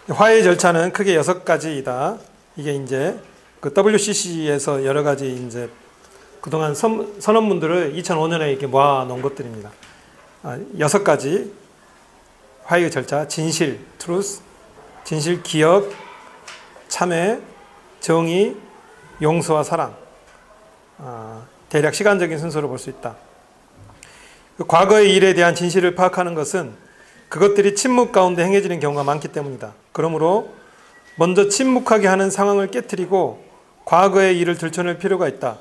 화해 절차는 크게 6가지이다. 이게 이제 그 WCC에서 여러 가지 이제 그동안 선언문들을 2005년에 이렇게 모아 놓은 것들입니다. 6가지 화해 절차: 진실, truth, 진실, 기억, 참회, 정의, 용서와 사랑. 대략 시간적인 순서로 볼 수 있다. 과거의 일에 대한 진실을 파악하는 것은 그것들이 침묵 가운데 행해지는 경우가 많기 때문이다. 그러므로 먼저 침묵하게 하는 상황을 깨트리고 과거의 일을 들춰낼 필요가 있다.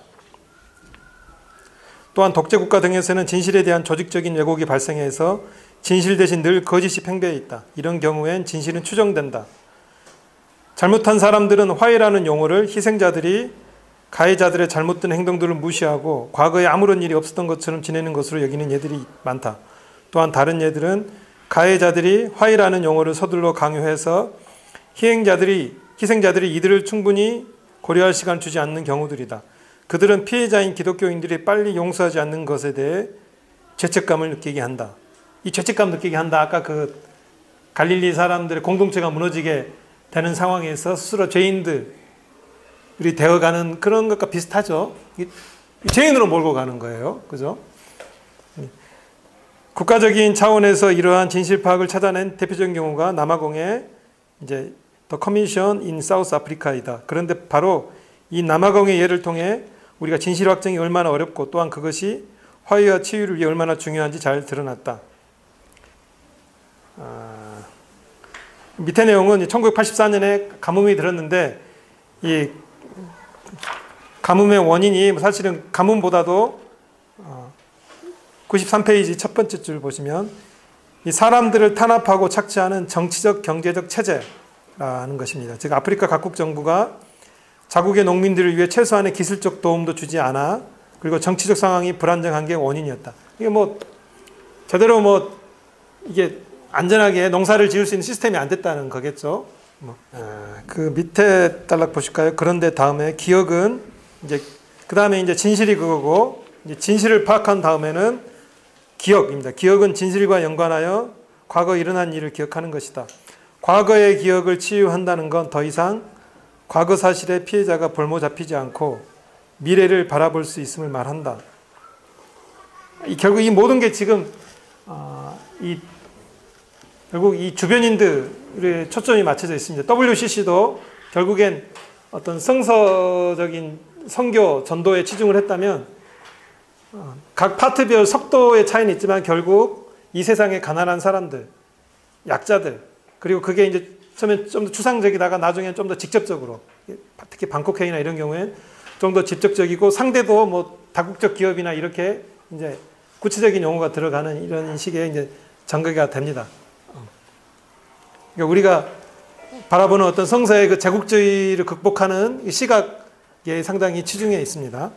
또한 독재국가 등에서는 진실에 대한 조직적인 왜곡이 발생해서 진실 대신 늘 거짓이 팽배해 있다. 이런 경우엔 진실은 추정된다. 잘못한 사람들은 화해라는 용어를 희생자들이 가해자들의 잘못된 행동들을 무시하고 과거에 아무런 일이 없었던 것처럼 지내는 것으로 여기는 예들이 많다. 또한 다른 예들은 가해자들이 화해라는 용어를 서둘러 강요해서 희생자들이 이들을 충분히 고려할 시간을 주지 않는 경우들이다. 그들은 피해자인 기독교인들이 빨리 용서하지 않는 것에 대해 죄책감을 느끼게 한다. 이 죄책감 느끼게 한다. 아까 그 갈릴리 사람들의 공동체가 무너지게 되는 상황에서 스스로 죄인들이 되어가는 그런 것과 비슷하죠. 죄인으로 몰고 가는 거예요. 그죠? 국가적인 차원에서 이러한 진실 파악을 찾아낸 대표적인 경우가 남아공의 이제 The Commission in South Africa이다. 그런데 바로 이 남아공의 예를 통해 우리가 진실 확정이 얼마나 어렵고 또한 그것이 화해와 치유를 위해 얼마나 중요한지 잘 드러났다. 밑에 내용은 1984년에 가뭄이 들었는데 이 가뭄의 원인이 사실은 가뭄보다도 93페이지 첫 번째 줄 보시면 이 사람들을 탄압하고 착취하는 정치적 경제적 체제라는 것입니다. 즉 아프리카 각국 정부가 자국의 농민들을 위해 최소한의 기술적 도움도 주지 않아 그리고 정치적 상황이 불안정한 게 원인이었다. 이게 뭐 제대로 뭐 이게 안전하게 농사를 지을 수 있는 시스템이 안 됐다는 거겠죠. 그 밑에 단락 보실까요? 그런데 다음에 기억은 이제 그 다음에 이제 진실이 그거고 이제 진실을 파악한 다음에는 기억입니다. 기억은 진실과 연관하여 과거 일어난 일을 기억하는 것이다. 과거의 기억을 치유한다는 건 더 이상 과거 사실의 피해자가 볼모 잡히지 않고 미래를 바라볼 수 있음을 말한다. 결국 이 모든 게 지금 결국 이 주변인들의 초점이 맞춰져 있습니다. WCC도 결국엔 어떤 성서적인 선교 전도에 치중을 했다면 각 파트별 속도의 차이는 있지만 결국 이 세상의 가난한 사람들, 약자들, 그리고 그게 이제 처음에 좀 더 추상적이다가 나중에는 좀 더 직접적으로, 특히 방콕회의나 이런 경우엔 좀 더 직접적이고 상대도 뭐 다국적 기업이나 이렇게 이제 구체적인 용어가 들어가는 이런 식의 이제 전개가 됩니다. 그러니까 우리가 바라보는 어떤 성서의 그 제국주의를 극복하는 시각에 상당히 치중해 있습니다.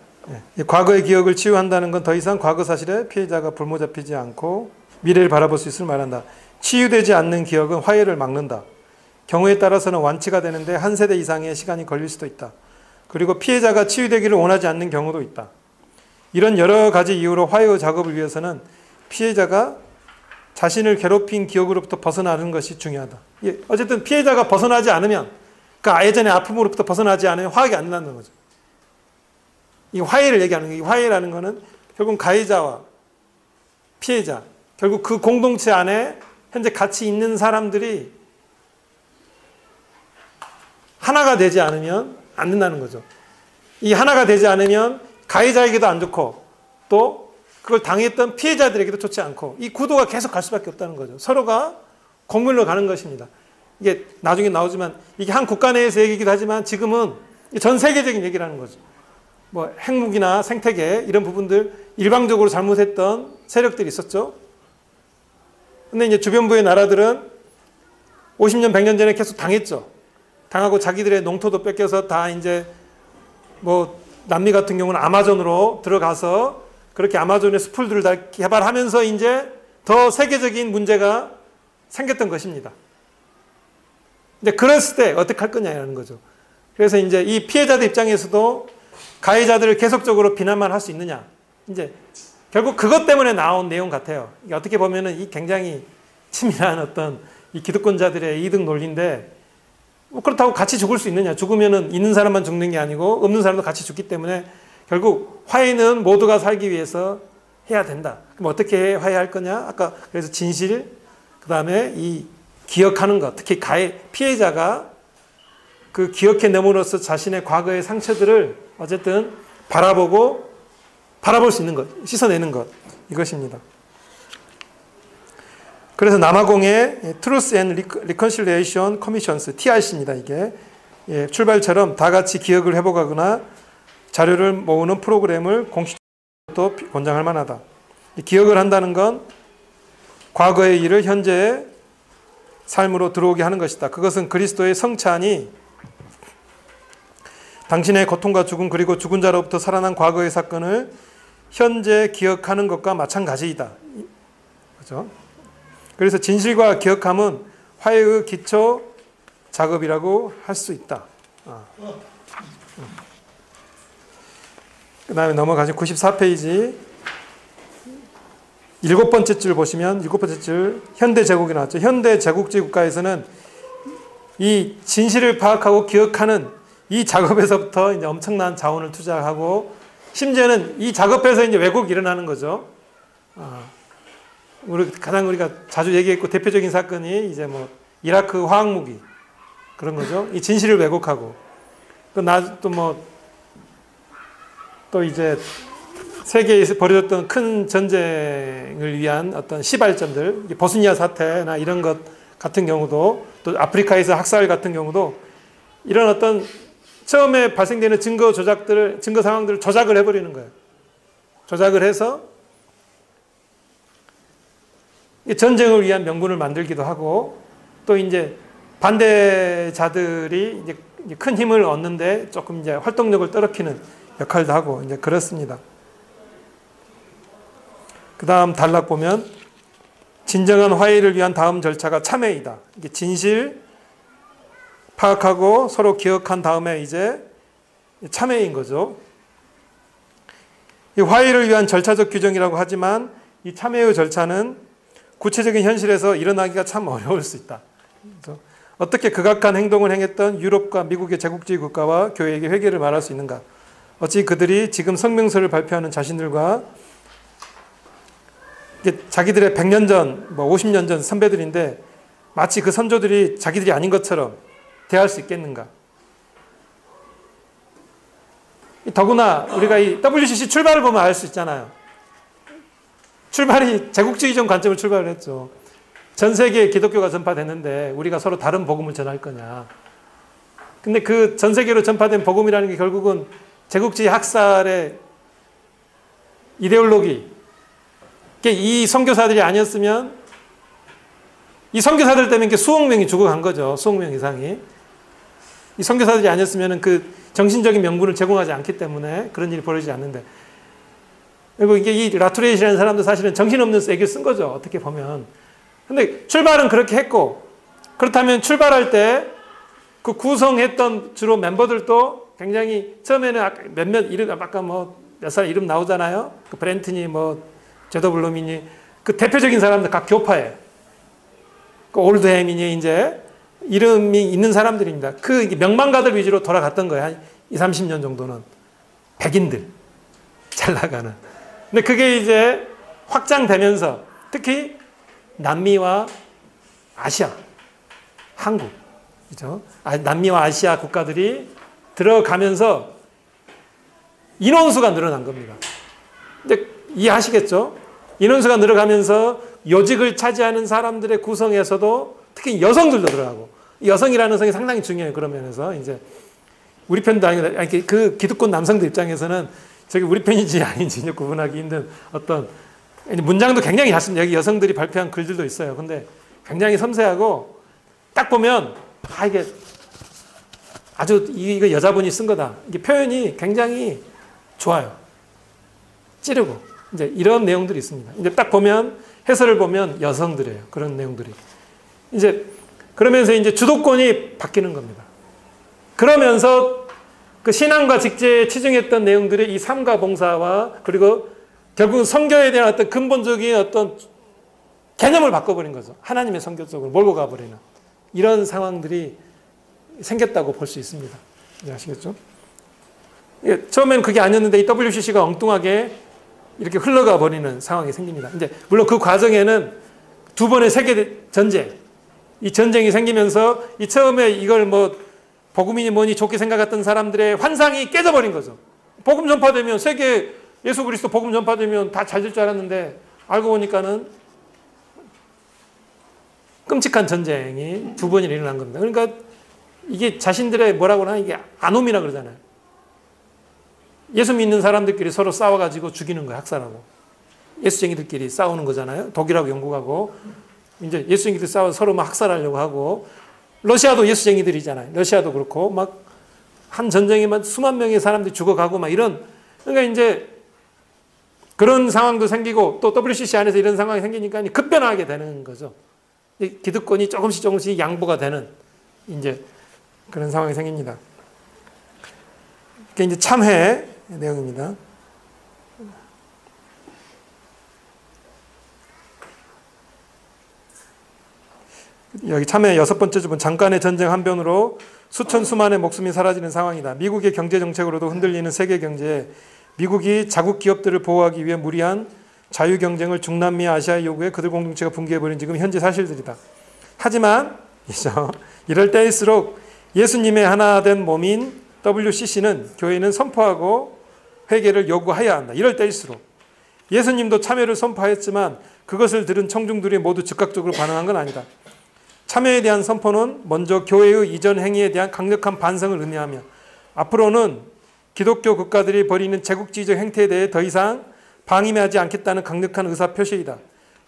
과거의 기억을 치유한다는 건 더 이상 과거 사실에 피해자가 볼모 잡히지 않고 미래를 바라볼 수 있음을 말한다. 치유되지 않는 기억은 화해를 막는다. 경우에 따라서는 완치가 되는데 한 세대 이상의 시간이 걸릴 수도 있다. 그리고 피해자가 치유되기를 원하지 않는 경우도 있다. 이런 여러 가지 이유로 화해 작업을 위해서는 피해자가 자신을 괴롭힌 기억으로부터 벗어나는 것이 중요하다. 어쨌든 피해자가 벗어나지 않으면, 그러니까 예전의 아픔으로부터 벗어나지 않으면 화해가 안 된다는 거죠. 이 화해를 얘기하는 거예요. 이 화해라는 것은 결국 가해자와 피해자, 결국 그 공동체 안에 현재 같이 있는 사람들이 하나가 되지 않으면 안 된다는 거죠. 이 하나가 되지 않으면 가해자에게도 안 좋고 또 그걸 당했던 피해자들에게도 좋지 않고 이 구도가 계속 갈 수밖에 없다는 거죠. 서로가 공멸로 가는 것입니다. 이게 나중에 나오지만 이게 한 국가 내에서 얘기이기도 하지만 지금은 전 세계적인 얘기라는 거죠. 뭐 핵무기나 생태계 이런 부분들 일방적으로 잘못했던 세력들이 있었죠. 근데 이제 주변부의 나라들은 50년, 100년 전에 계속 당했죠. 당하고 자기들의 농토도 뺏겨서 다 이제 뭐 남미 같은 경우는 아마존으로 들어가서 그렇게 아마존의 숲들을 다 개발하면서 이제 더 세계적인 문제가 생겼던 것입니다. 근데 그랬을 때 어떻게 할 거냐라는 거죠. 그래서 이제 이 피해자들 입장에서도 가해자들을 계속적으로 비난만 할 수 있느냐. 이제 결국 그것 때문에 나온 내용 같아요. 어떻게 보면은 이 굉장히 치밀한 어떤 이 기득권자들의 이득 논리인데 뭐 그렇다고 같이 죽을 수 있느냐? 죽으면은 있는 사람만 죽는 게 아니고 없는 사람도 같이 죽기 때문에 결국 화해는 모두가 살기 위해서 해야 된다. 그럼 어떻게 화해할 거냐? 아까 그래서 진실, 그 다음에 이 기억하는 것, 특히 가해 피해자가 그 기억해냄으로써 자신의 과거의 상처들을 어쨌든 바라볼 수 있는 것, 씻어내는 것, 이것입니다. 그래서 남아공의 Truth and Reconciliation Commissions, TRC입니다. 이게 출발처럼 다 같이 기억을 회복하거나 자료를 모으는 프로그램을 공식적으로 권장할 만하다. 기억을 한다는 건 과거의 일을 현재의 삶으로 들어오게 하는 것이다. 그것은 그리스도의 성찬이 당신의 고통과 죽음 그리고 죽은 자로부터 살아난 과거의 사건을 현재 기억하는 것과 마찬가지이다. 그렇죠? 그래서 진실과 기억함은 화해의 기초 작업이라고 할 수 있다. 그 다음에 넘어가서 94페이지 7번째 줄 보시면 7번째 줄 현대 제국이 나왔죠. 현대 제국주의 국가에서는 이 진실을 파악하고 기억하는 이 작업에서부터 이제 엄청난 자원을 투자하고 심지어는 이 작업에서 이제 왜곡이 일어나는 거죠. 가장 우리가 자주 얘기했고 대표적인 사건이 이제 뭐 이라크 화학무기 그런 거죠. 이 진실을 왜곡하고 또 이제 세계에서 벌어졌던 큰 전쟁을 위한 어떤 시발점들, 보스니아 사태나 이런 것 같은 경우도 또 아프리카에서 학살 같은 경우도 이런 어떤 처음에 발생되는 증거 상황들을 조작을 해버리는 거예요. 조작을 해서 전쟁을 위한 명분을 만들기도 하고 또 이제 반대자들이 이제 큰 힘을 얻는데 조금 이제 활동력을 떨어뜨리는 역할도 하고 이제 그렇습니다. 그 다음 단락 보면 진정한 화해를 위한 다음 절차가 참회이다. 이게 진실 파악하고 서로 기억한 다음에 이제 참회인 거죠. 이 화해를 위한 절차적 규정이라고 하지만 이 참회의 절차는 구체적인 현실에서 일어나기가 참 어려울 수 있다. 그렇죠? 어떻게 극악한 행동을 행했던 유럽과 미국의 제국주의 국가와 교회에게 회개를 말할 수 있는가? 어찌 그들이 지금 성명서를 발표하는 자신들과 자기들의 100년 전, 50년 전 선배들인데 마치 그 선조들이 자기들이 아닌 것처럼 대할 수 있겠는가? 더구나 우리가 이 WCC 출발을 보면 알 수 있잖아요. 출발이 제국주의적 관점을 출발을 했죠. 전 세계에 기독교가 전파됐는데 우리가 서로 다른 복음을 전할 거냐. 근데 그 전 세계로 전파된 복음이라는 게 결국은 제국주의 학살의 이데올로기. 이 선교사들이 아니었으면 이 선교사들 때문에 수억 명이 죽어간 거죠. 수억 명 이상이. 이 선교사들이 아니었으면 그 정신적인 명분을 제공하지 않기 때문에 그런 일이 벌어지지 않는데. 그리고 이게 이 라투레이시라는 사람도 사실은 정신없는 얘기를 쓴 거죠. 어떻게 보면. 근데 출발은 그렇게 했고, 그렇다면 출발할 때 그 구성했던 주로 멤버들도 굉장히 처음에는 몇몇 이름, 아까 몇 살 이름 나오잖아요. 그 브렌트니, 제더 블루미니, 그 대표적인 사람들 각 교파에. 그 올드햄이니 이제 이름이 있는 사람들입니다. 그 명망가들 위주로 돌아갔던 거예요. 한 20, 30년 정도는. 백인들. 잘 나가는. 근데 그게 이제 확장되면서 특히 남미와 아시아, 한국, 그죠? 남미와 아시아 국가들이 들어가면서 인원수가 늘어난 겁니다. 근데 이해하시겠죠? 인원수가 늘어가면서 요직을 차지하는 사람들의 구성에서도 특히 여성들도 들어가고 여성이라는 성이 상당히 중요해요. 그런 면에서 이제 우리 편도 아니고 그 기득권 남성들 입장에서는 저기 우리 편인지 아닌지 구분하기 힘든 어떤 문장도 굉장히 얕습니다. 여기 여성들이 발표한 글들도 있어요. 근데 굉장히 섬세하고 딱 보면 이게 아주 이거 여자분이 쓴 거다. 이게 표현이 굉장히 좋아요. 찌르고 이제 이런 내용들이 있습니다. 이제 딱 보면 해설을 보면 여성들이에요. 그런 내용들이 이제 그러면서 이제 주도권이 바뀌는 겁니다. 그러면서 그 신앙과 직제에 치중했던 내용들이 이 삶과 봉사와 그리고 결국 선교에 대한 어떤 근본적인 어떤 개념을 바꿔버린 거죠. 하나님의 선교 쪽으로 몰고 가버리는 이런 상황들이 생겼다고 볼 수 있습니다. 아시겠죠? 예, 처음에는 그게 아니었는데 이 WCC가 엉뚱하게 이렇게 흘러가 버리는 상황이 생깁니다. 이제 물론 그 과정에는 두 번의 세계 전쟁, 이 전쟁이 생기면서 이 처음에 이걸 뭐 복음이니 뭐니 좋게 생각했던 사람들의 환상이 깨져버린 거죠. 복음 전파되면 세계 예수 그리스도 복음 전파되면 다 잘 될 줄 알았는데 알고 보니까는 끔찍한 전쟁이 두 번이나 일어난 겁니다. 그러니까 이게 자신들의 뭐라고 하나 이게 아놈이라 그러잖아요. 예수 믿는 사람들끼리 서로 싸워가지고 죽이는 거예요. 학살하고. 예수쟁이들끼리 싸우는 거잖아요. 독일하고 영국하고. 이제 예수쟁이들 싸워서 서로 막 학살하려고 하고. 러시아도 예수쟁이들이잖아요. 러시아도 그렇고 막 한 전쟁에만 수만 명의 사람들이 죽어가고 막 이런. 그러니까 이제 그런 상황도 생기고 또 WCC 안에서 이런 상황이 생기니까 급변하게 되는 거죠. 기득권이 조금씩 양보가 되는 이제 그런 상황이 생깁니다. 그게 이제 참회 내용입니다. 여기 참회 여섯 번째 주분 잠깐의 전쟁 한 변으로 수천 수만의 목숨이 사라지는 상황이다. 미국의 경제 정책으로도 흔들리는 세계 경제에 미국이 자국 기업들을 보호하기 위해 무리한 자유 경쟁을 중남미 아시아에 요구해 그들 공동체가 붕괴해버린 지금 현재 사실들이다. 하지만 이럴 때일수록 예수님의 하나 된 몸인 WCC는 교회는 선포하고 회개를 요구해야 한다. 이럴 때일수록 예수님도 참회를 선포하였지만 그것을 들은 청중들이 모두 즉각적으로 반응한 건 아니다. 참회에 대한 선포는 먼저 교회의 이전 행위에 대한 강력한 반성을 의미하며 앞으로는 기독교 국가들이 벌이는 제국주의적 행태에 대해 더 이상 방임하지 않겠다는 강력한 의사 표시이다.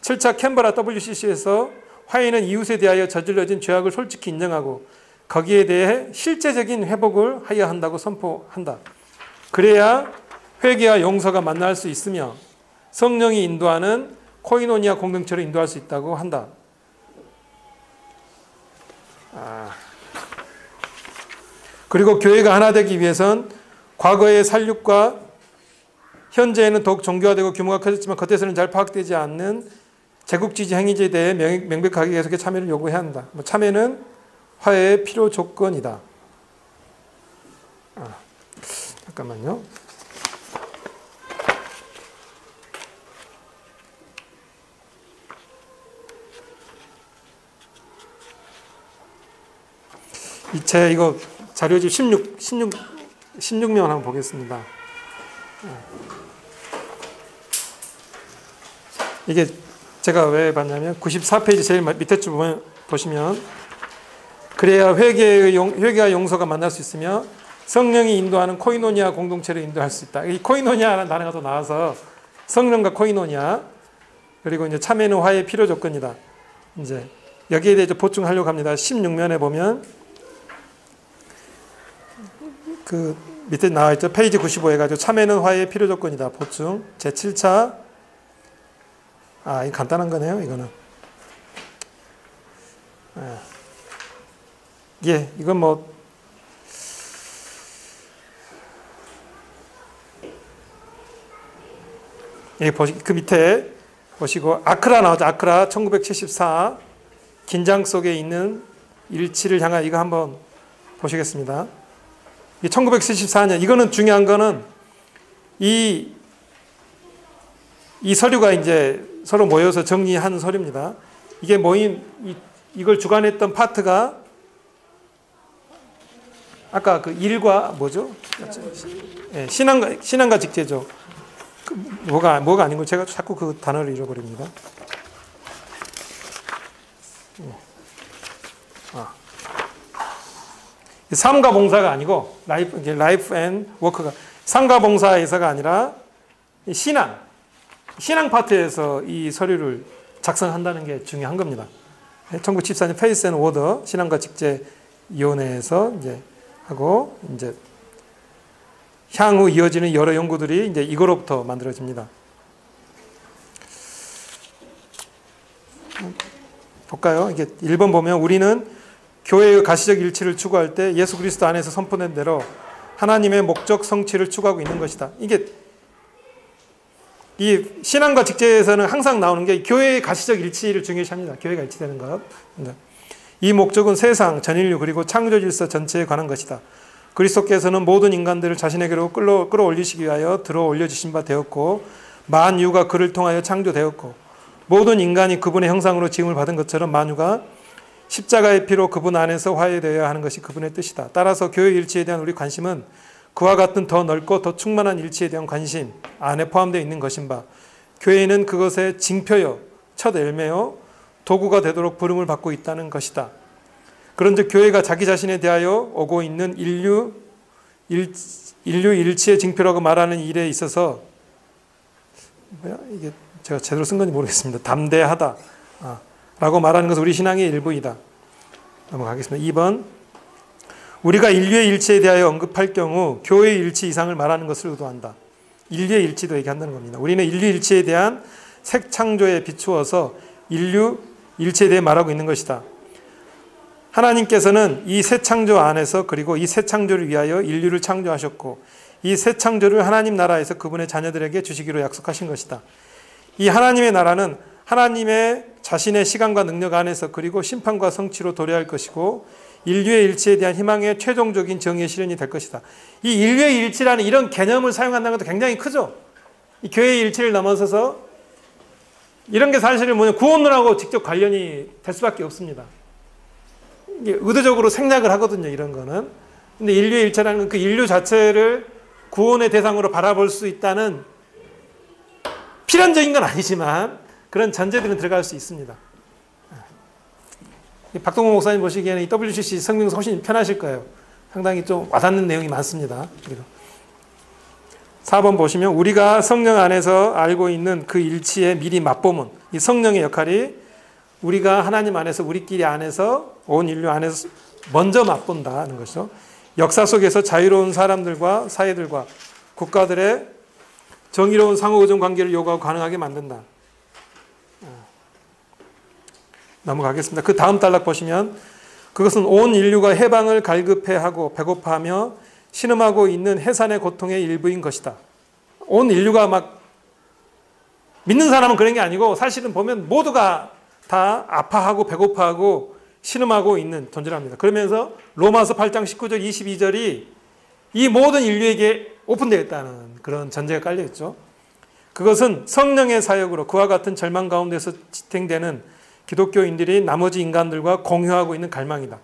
7차 캔버라 WCC에서 화해는 이웃에 대하여 저질러진 죄악을 솔직히 인정하고 거기에 대해 실제적인 회복을 하여야 한다고 선포한다. 그래야 회개와 용서가 만날 수 있으며 성령이 인도하는 코이노니아 공동체로 인도할 수 있다고 한다. 그리고 교회가 하나 되기 위해선 과거의 살육과 현재에는 더욱 정교화되고 규모가 커졌지만 겉에서는 잘 파악되지 않는 제국주의 행위에 대해 명백하게 계속해 참여를 요구해야 한다. 참여는 화해의 필요 조건이다. 잠깐만요. 제 이거 자료집 16면 한번 보겠습니다. 이게 제가 왜 봤냐면 94페이지 제일 밑에 줄 보시면 그래야 회개와 용서가 만날 수 있으며 성령이 인도하는 코이노니아 공동체를 인도할 수 있다. 이 코이노니아라는 단어가 또 나와서 성령과 코이노니아 그리고 이제 참회는 화해의 필요 조건이다. 이제 여기에 대해 보충하려고 합니다. 16면에 보면 그 밑에 나와 있죠. 페이지 95 해가지고 참회는 화해의 필요 조건이다. 보충 제 7차 이거 간단한 거네요. 이거는 이건 뭐 그 밑에 보시고 아크라 나오죠. 아크라 1974 긴장 속에 있는 일치를 향한 이거 한번 보시겠습니다. 1974년 이거는 중요한 거는 이 서류가 이제 서로 모여서 정리한 서류입니다. 이게 모인 이걸 주관했던 파트가 아까 그 일과 뭐죠? 신앙과 직제죠. 뭐가 아닌 거 제가 자꾸 그 단어를 잃어버립니다. 삶과 봉사가 아니고 라이프 앤 워크가 삶과 봉사에서가 아니라 신앙 파트에서 이 서류를 작성한다는 게 중요한 겁니다. 1974년 페이스 앤 오더 신앙과 직제 위원회에서 이제 하고 이제 향후 이어지는 여러 연구들이 이제 이거로부터 만들어집니다. 볼까요? 이게 1번 보면 우리는 교회의 가시적 일치를 추구할 때 예수 그리스도 안에서 선포된 대로 하나님의 목적 성취를 추구하고 있는 것이다. 이게 이 신앙과 직제에서는 항상 나오는 게 교회의 가시적 일치를 중요시합니다. 교회가 일치되는 것. 이 목적은 세상, 전인류 그리고 창조 질서 전체에 관한 것이다. 그리스도께서는 모든 인간들을 자신에게로 끌어올리시기 위하여 들어 올려주신 바 되었고 만유가 그를 통하여 창조되었고 모든 인간이 그분의 형상으로 지음을 받은 것처럼 만유가 십자가의 피로 그분 안에서 화해되어야 하는 것이 그분의 뜻이다. 따라서 교회 일치에 대한 우리 관심은 그와 같은 더 넓고 더 충만한 일치에 대한 관심 안에 포함되어 있는 것인 바 교회는 그것의 징표요 첫 열매요 도구가 되도록 부름을 받고 있다는 것이다. 그런즉 교회가 자기 자신에 대하여 오고 있는 인류 일치의 징표라고 말하는 일에 있어서 이게 제가 제대로 쓴 건지 모르겠습니다. 담대하다 라고 말하는 것은 우리 신앙의 일부이다. 넘어가겠습니다. 2번 우리가 인류의 일치에 대하여 언급할 경우 교회의 일치 이상을 말하는 것을 의도한다. 인류의 일치도 얘기한다는 겁니다. 우리는 인류 일치에 대한 색 창조에 비추어서 인류 일치에 대해 말하고 있는 것이다. 하나님께서는 이 새 창조 안에서 그리고 이 새 창조를 위하여 인류를 창조하셨고 이 새 창조를 하나님 나라에서 그분의 자녀들에게 주시기로 약속하신 것이다. 이 하나님의 나라는 하나님의 자신의 시간과 능력 안에서 그리고 심판과 성취로 도래할 것이고 인류의 일치에 대한 희망의 최종적인 정의의 실현이 될 것이다. 이 인류의 일치라는 이런 개념을 사용한다는 것도 굉장히 크죠. 이 교회의 일치를 넘어서서 이런 게 사실은 구원론하고 직접 관련이 될 수밖에 없습니다. 이게 의도적으로 생략을 하거든요. 이런 거는. 근데 인류의 일치라는 건 그 인류 자체를 구원의 대상으로 바라볼 수 있다는 필연적인 건 아니지만 그런 전제들은 들어갈 수 있습니다. 박동호 목사님 보시기에는 이 WCC 성경서 훨씬 편하실 거예요. 상당히 좀 와닿는 내용이 많습니다. 4번 보시면 우리가 성령 안에서 알고 있는 그 일치의 미리 맛보면 이 성령의 역할이 우리가 하나님 안에서 우리끼리 안에서 온 인류 안에서 먼저 맛본다는 것이죠. 역사 속에서 자유로운 사람들과 사회들과 국가들의 정의로운 상호의존 관계를 요구하고 가능하게 만든다. 넘어가겠습니다. 그 다음 단락 보시면 그것은 온 인류가 해방을 갈급해하고 배고파하며 신음하고 있는 해산의 고통의 일부인 것이다. 온 인류가 막 믿는 사람은 그런 게 아니고 사실은 보면 모두가 다 아파하고 배고파하고 신음하고 있는 존재랍니다. 그러면서 로마서 8장 19절 22절이 이 모든 인류에게 오픈되어 있다는 그런 전제가 깔려 있죠. 그것은 성령의 사역으로 그와 같은 절망 가운데서 지탱되는 기독교인들이 나머지 인간들과 공유하고 있는 갈망이다.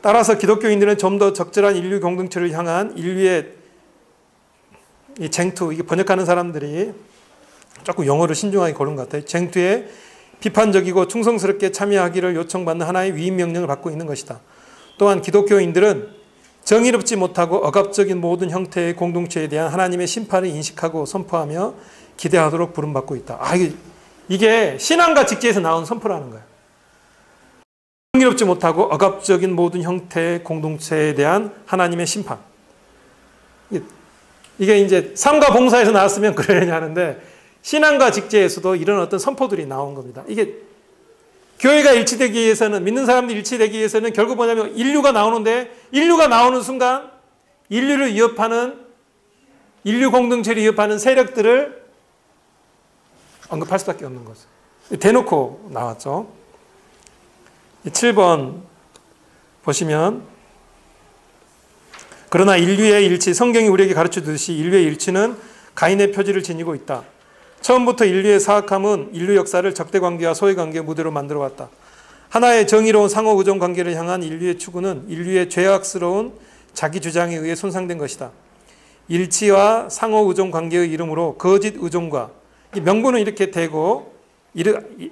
따라서 기독교인들은 좀 더 적절한 인류 공동체를 향한 인류의 이 쟁투, 이게 번역하는 사람들이 조금 영어를 신중하게 고른 것 같아요. 쟁투에 비판적이고 충성스럽게 참여하기를 요청받는 하나의 위임 명령을 받고 있는 것이다. 또한 기독교인들은 정의롭지 못하고 억압적인 모든 형태의 공동체에 대한 하나님의 심판을 인식하고 선포하며 기대하도록 부름받고 있다. 이게 신앙과 직제에서 나온 선포라는 거예요. 정의롭지 못하고 억압적인 모든 형태의 공동체에 대한 하나님의 심판. 이게 이제 삶과 봉사에서 나왔으면 그러려냐 하는데 신앙과 직제에서도 이런 어떤 선포들이 나온 겁니다. 이게 교회가 일치되기 위해서는 믿는 사람들이 일치되기 위해서는 결국 뭐냐면 인류가 나오는데 인류가 나오는 순간 인류를 위협하는 인류 공동체를 위협하는 세력들을 언급할 수밖에 없는 거죠. 대놓고 나왔죠. 7번 보시면 그러나 인류의 일치, 성경이 우리에게 가르쳐주듯이 인류의 일치는 가인의 표지를 지니고 있다. 처음부터 인류의 사악함은 인류 역사를 적대관계와 소외관계의 무대로 만들어왔다. 하나의 정의로운 상호의존 관계를 향한 인류의 추구는 인류의 죄악스러운 자기 주장에 의해 손상된 것이다. 일치와 상호의존 관계의 이름으로 거짓 의존과 이 명분은 이렇게 되고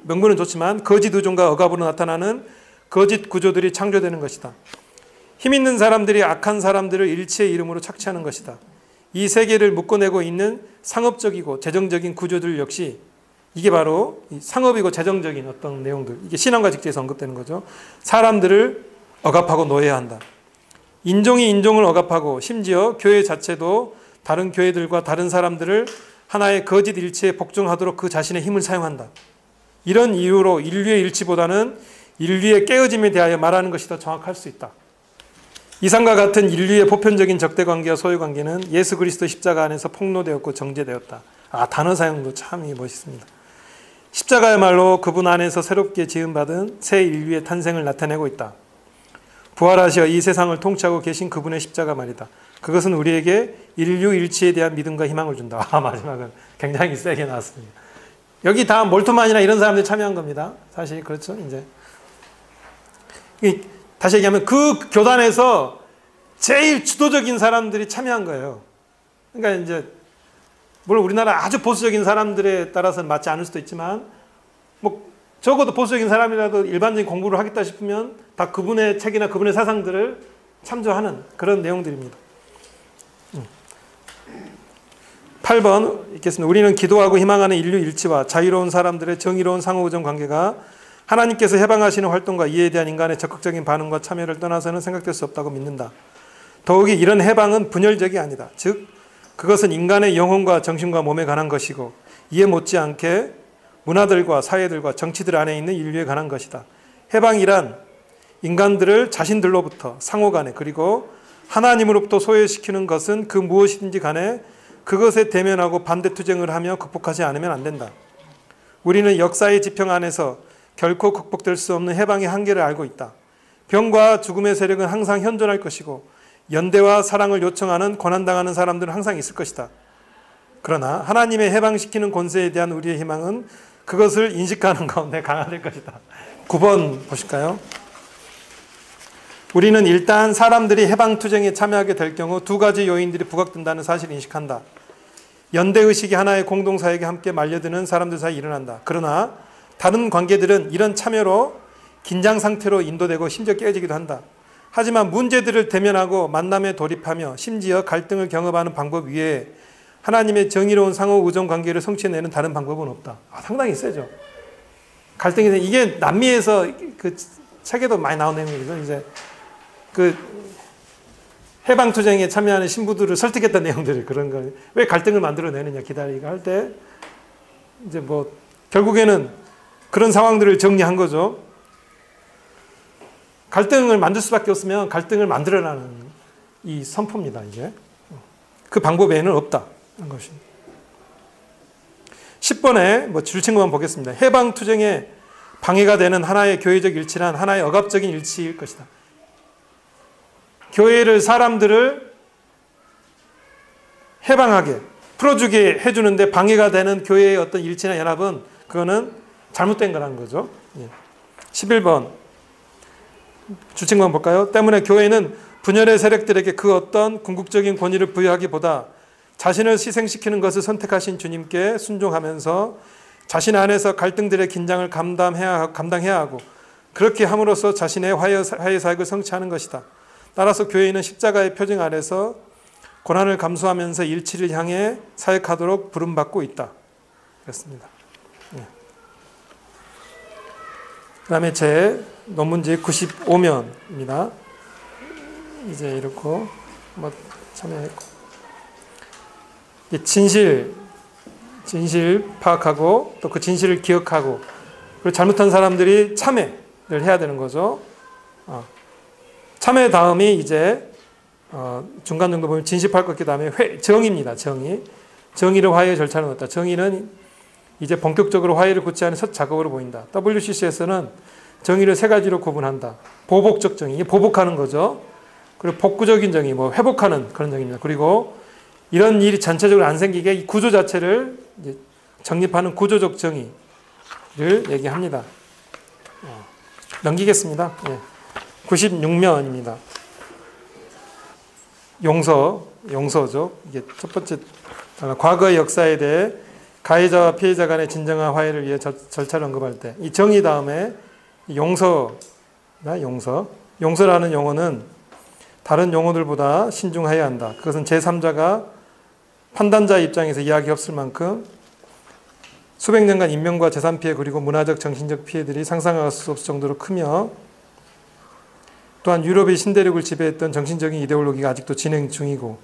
명분은 좋지만 거짓 의존과 억압으로 나타나는 거짓 구조들이 창조되는 것이다. 힘 있는 사람들이 악한 사람들을 일치의 이름으로 착취하는 것이다. 이 세계를 묶어내고 있는 상업적이고 재정적인 구조들 역시 이게 바로 상업이고 재정적인 어떤 내용들, 이게 신앙과 직제에서 언급되는 거죠. 사람들을 억압하고 노예한다. 인종이 인종을 억압하고 심지어 교회 자체도 다른 교회들과 다른 사람들을 하나의 거짓 일치에 복종하도록 그 자신의 힘을 사용한다. 이런 이유로 인류의 일치보다는 인류의 깨어짐에 대하여 말하는 것이 더 정확할 수 있다. 이상과 같은 인류의 보편적인 적대관계와 소외관계는 예수 그리스도 십자가 안에서 폭로되었고 정제되었다. 단어 사용도 참 멋있습니다. 십자가야말로 그분 안에서 새롭게 지음받은 새 인류의 탄생을 나타내고 있다. 부활하셔 이 세상을 통치하고 계신 그분의 십자가 말이다. 그것은 우리에게 인류 일치에 대한 믿음과 희망을 준다. 마지막은 굉장히 세게 나왔습니다. 여기 다 몰트만이나 이런 사람들이 참여한 겁니다. 사실 그렇죠. 이제 다시 얘기하면 그 교단에서 제일 주도적인 사람들이 참여한 거예요. 그러니까 이제 물론 우리나라 아주 보수적인 사람들에 따라서는 맞지 않을 수도 있지만 뭐 적어도 보수적인 사람이라도 일반적인 공부를 하겠다 싶으면 다 그분의 책이나 그분의 사상들을 참조하는 그런 내용들입니다. 8번 읽겠습니다. 우리는 기도하고 희망하는 인류 일치와 자유로운 사람들의 정의로운 상호우정 관계가 하나님께서 해방하시는 활동과 이에 대한 인간의 적극적인 반응과 참여를 떠나서는 생각될 수 없다고 믿는다. 더욱이 이런 해방은 분열적이 아니다. 즉 그것은 인간의 영혼과 정신과 몸에 관한 것이고 이에 못지않게 문화들과 사회들과 정치들 안에 있는 인류에 관한 것이다. 해방이란 인간들을 자신들로부터 상호간에 그리고 하나님으로부터 소외시키는 것은 그 무엇이든지 간에 그것에 대면하고 반대투쟁을 하며 극복하지 않으면 안 된다. 우리는 역사의 지평 안에서 결코 극복될 수 없는 해방의 한계를 알고 있다. 병과 죽음의 세력은 항상 현존할 것이고 연대와 사랑을 요청하는 고난당하는 사람들은 항상 있을 것이다. 그러나 하나님의 해방시키는 권세에 대한 우리의 희망은 그것을 인식하는 가운데 강화될 것이다. 9번 보실까요? 우리는 일단 사람들이 해방투쟁에 참여하게 될 경우 두 가지 요인들이 부각된다는 사실을 인식한다. 연대의식이 하나의 공동사역에 함께 말려드는 사람들 사이에 일어난다. 그러나 다른 관계들은 이런 참여로 긴장 상태로 인도되고 심지어 깨지기도 한다. 하지만 문제들을 대면하고 만남에 돌입하며 심지어 갈등을 경험하는 방법 외에 하나님의 정의로운 상호 우정 관계를 성취해내는 다른 방법은 없다. 상당히 세죠. 갈등이 이게 남미에서 그 책에도 많이 나온 내용이죠. 이제 그 해방투쟁에 참여하는 신부들을 설득했던 내용들이 그런 거. 왜 갈등을 만들어내느냐 기다리고 할 때 이제 뭐 결국에는 그런 상황들을 정리한 거죠. 갈등을 만들 수밖에 없으면 갈등을 만들어라는 이 선포입니다. 이게 그 방법 외에는 없다. 것입니다. 10번에 뭐 줄친구만 보겠습니다. 해방투쟁에 방해가 되는 하나의 교회적 일치란 하나의 억압적인 일치일 것이다. 교회를 사람들을 해방하게 풀어주게 해주는데 방해가 되는 교회의 어떤 일치나 연합은 그거는 잘못된 거라는 거죠. 11번 주친구만 볼까요? 때문에 교회는 분열의 세력들에게 그 어떤 궁극적인 권위를 부여하기보다 자신을 희생시키는 것을 선택하신 주님께 순종하면서 자신 안에서 갈등들의 긴장을 감당해야 하고 그렇게 함으로써 자신의 화해 사역을 성취하는 것이다. 따라서 교회는 십자가의 표징 아래서 고난을 감수하면서 일치를 향해 사역하도록 부름받고 있다. 그렇습니다. 그 다음에 제 논문지 95면입니다. 이제 이렇게 뭐 참여했고 진실 파악하고 또 그 진실을 기억하고 그리고 잘못한 사람들이 참회를 해야 되는 거죠. 참회 다음이 이제 중간 정도 보면 진실 파악 그 다음에 정의입니다. 정의를 화해의 절차로 넣었다. 정의는 이제 본격적으로 화해를 구체하는 첫 작업으로 보인다. WCC에서는 정의를 세 가지로 구분한다. 보복적 정의, 보복하는 거죠. 그리고 복구적인 정의, 뭐 회복하는 그런 정의입니다. 그리고 이런 일이 전체적으로 안 생기게 이 구조 자체를 이제 정립하는 구조적 정의를 얘기합니다. 넘기겠습니다. 96면입니다. 용서죠. 이게 첫 번째 과거의 역사에 대해 가해자와 피해자 간의 진정한 화해를 위해 절차를 언급할 때 이 정의 다음에 용서라는 용어는 다른 용어들보다 신중해야 한다. 그것은 제3자가 판단자 입장에서 이야기 없을 만큼 수백 년간 인명과 재산 피해 그리고 문화적 정신적 피해들이 상상할 수 없을 정도로 크며 또한 유럽의 신대륙을 지배했던 정신적인 이데올로기가 아직도 진행 중이고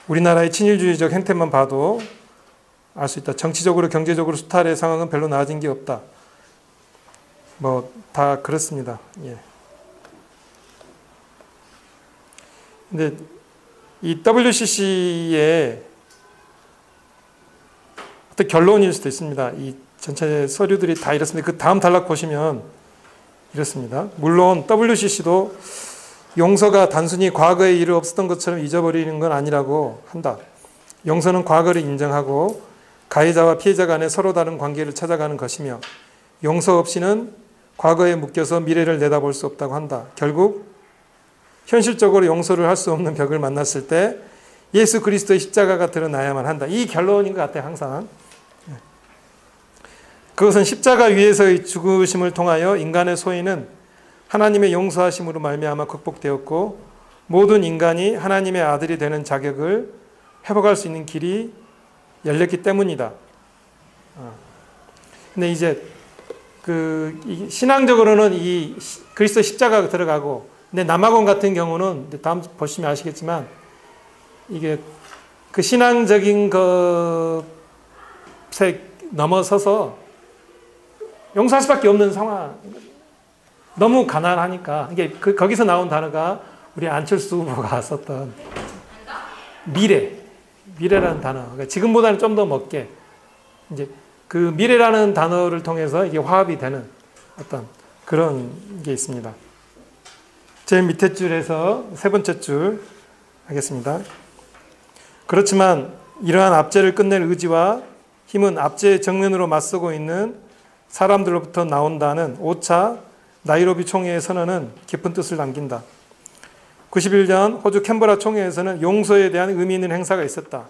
우리나라의 친일주의적 행태만 봐도 알 수 있다. 정치적으로 경제적으로 수탈의 상황은 별로 나아진 게 없다. 뭐 다 그렇습니다. 근데 이 WCC의 어떤 결론일 수도 있습니다. 이 전체 서류들이 다 이렇습니다. 그 다음 단락 보시면 이렇습니다. 물론 WCC도 용서가 단순히 과거의 일을 없었던 것처럼 잊어버리는 건 아니라고 한다. 용서는 과거를 인정하고 가해자와 피해자 간에 서로 다른 관계를 찾아가는 것이며 용서 없이는 과거에 묶여서 미래를 내다볼 수 없다고 한다. 결국 현실적으로 용서를 할 수 없는 벽을 만났을 때 예수 그리스도의 십자가가 드러나야만 한다. 이 결론인 것 같아요. 항상. 그것은 십자가 위에서의 죽으심을 통하여 인간의 소인은 하나님의 용서하심으로 말미암아 극복되었고 모든 인간이 하나님의 아들이 되는 자격을 회복할 수 있는 길이 열렸기 때문이다. 근데 이제 신앙적으로는 이 그리스도 십자가가 들어가고, 근데 남아공 같은 경우는 다음 보시면 아시겠지만 이게 그 신앙적인 것에 넘어서서 용서할 수밖에 없는 상황. 너무 가난하니까. 이게 거기서 나온 단어가 우리 안철수 후보가 썼던 미래라는 단어. 그러니까 지금보다는 좀 더 먹게. 이제 그 미래라는 단어를 통해서 이게 화합이 되는 어떤 그런 게 있습니다. 제일 밑에 줄에서 세 번째 줄 하겠습니다. 그렇지만 이러한 압제를 끝낼 의지와 힘은 압제의 정면으로 맞서고 있는 사람들로부터 나온다는 5차 나이로비 총회의 선언은 깊은 뜻을 남긴다. 91년 호주 캔버라 총회에서는 용서에 대한 의미 있는 행사가 있었다.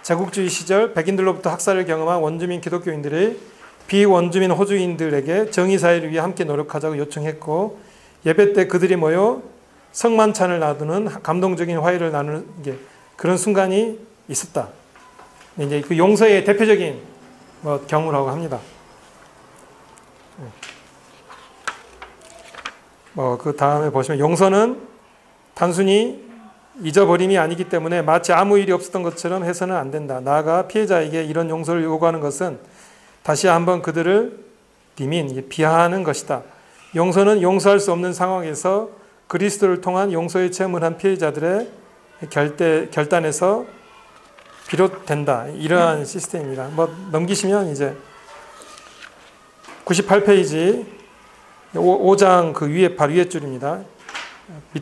제국주의 시절 백인들로부터 학살을 경험한 원주민 기독교인들이 비원주민 호주인들에게 정의사회를 위해 함께 노력하자고 요청했고, 예배 때 그들이 모여 성만찬을 놔두는 감동적인 화해를 나누는 그런 순간이 있었다. 이제 그 용서의 대표적인 경우라고 합니다. 그 다음에 보시면 용서는 단순히 잊어버림이 아니기 때문에 마치 아무 일이 없었던 것처럼 해서는 안 된다. 나아가 피해자에게 이런 용서를 요구하는 것은 다시 한번 그들을 비하하는 것이다. 용서는 용서할 수 없는 상황에서 그리스도를 통한 용서의 체험을 한 피해자들의 결단에서 비롯된다. 이러한 시스템입니다. 넘기시면 이제 98페이지 5장 그 위에 바로 위에 줄입니다.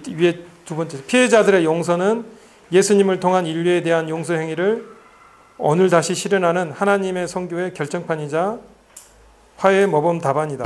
위에 두 번째, 피해자들의 용서는 예수님을 통한 인류에 대한 용서 행위를 오늘 다시 실현하는 하나님의 선교의 결정판이자 화해의 모범 답안이다.